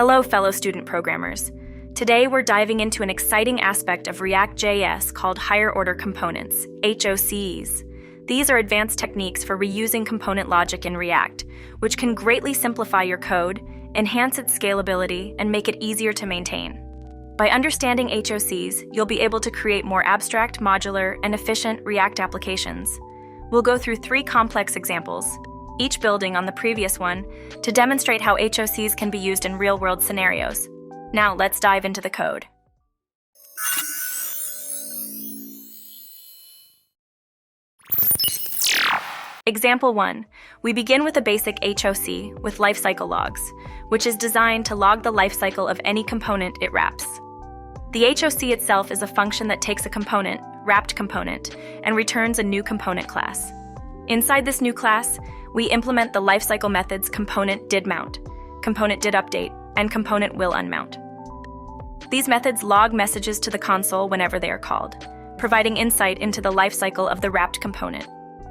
Hello, fellow student programmers. Today we're diving into an exciting aspect of React.js called higher order components, HOCs. These are advanced techniques for reusing component logic in React, which can greatly simplify your code, enhance its scalability, and make it easier to maintain. By understanding HOCs, you'll be able to create more abstract, modular, and efficient React applications. We'll go through 3 complex examples, each building on the previous one, to demonstrate how HOCs can be used in real-world scenarios. Now let's dive into the code. Example 1. We begin with a basic HOC with lifecycle logs, which is designed to log the lifecycle of any component it wraps. The HOC itself is a function that takes a component, wrapped component, and returns a new component class. Inside this new class, we implement the lifecycle methods component did mount, component did update, and component will unmount. These methods log messages to the console whenever they are called, providing insight into the lifecycle of the wrapped component.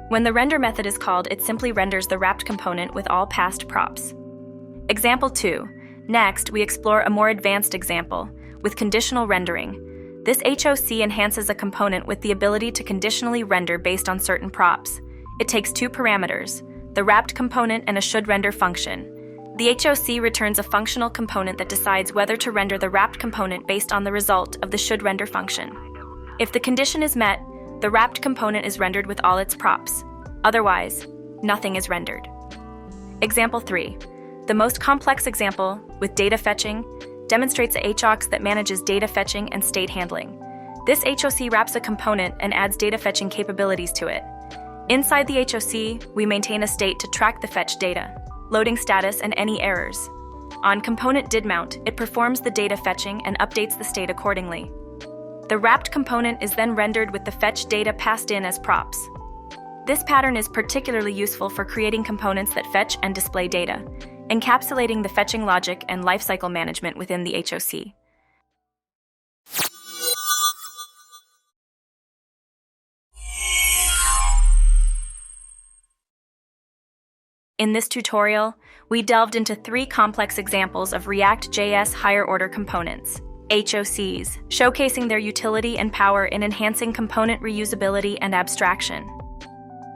When the render method is called, it simply renders the wrapped component with all past props. Example 2. Next, we explore a more advanced example with conditional rendering. This HOC enhances a component with the ability to conditionally render based on certain props. It takes 2 parameters, the wrapped component and a shouldRender function. The HOC returns a functional component that decides whether to render the wrapped component based on the result of the shouldRender function. If the condition is met, the wrapped component is rendered with all its props. Otherwise, nothing is rendered. Example 3. The most complex example, with data fetching, demonstrates a HOC that manages data fetching and state handling. This HOC wraps a component and adds data fetching capabilities to it. Inside the HOC, we maintain a state to track the fetch data, loading status, and any errors. On component did mount, it performs the data fetching and updates the state accordingly. The wrapped component is then rendered with the fetch data passed in as props. This pattern is particularly useful for creating components that fetch and display data, encapsulating the fetching logic and lifecycle management within the HOC. In this tutorial, we delved into 3 complex examples of React.js higher-order components, HOCs, showcasing their utility and power in enhancing component reusability and abstraction.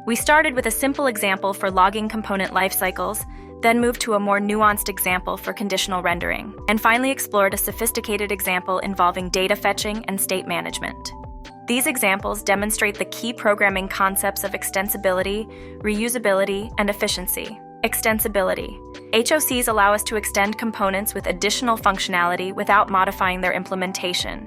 We started with a simple example for logging component lifecycles, then moved to a more nuanced example for conditional rendering, and finally explored a sophisticated example involving data fetching and state management. These examples demonstrate the key programming concepts of extensibility, reusability, and efficiency. Extensibility. HOCs allow us to extend components with additional functionality without modifying their implementation.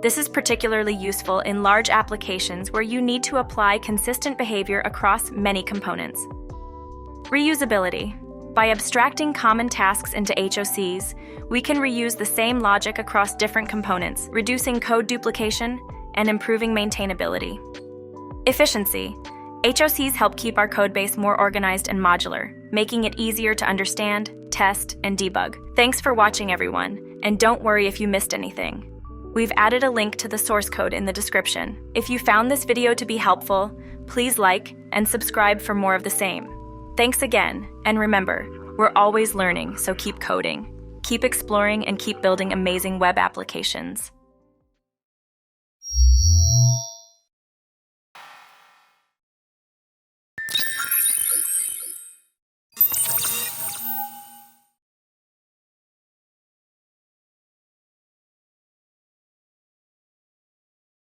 This is particularly useful in large applications where you need to apply consistent behavior across many components. Reusability. By abstracting common tasks into HOCs, we can reuse the same logic across different components, reducing code duplication and improving maintainability. Efficiency. HOCs help keep our codebase more organized and modular, making it easier to understand, test, and debug. Thanks for watching, everyone, and don't worry if you missed anything. We've added a link to the source code in the description. If you found this video to be helpful, please like and subscribe for more of the same. Thanks again, and remember, we're always learning, so keep coding, keep exploring, and keep building amazing web applications.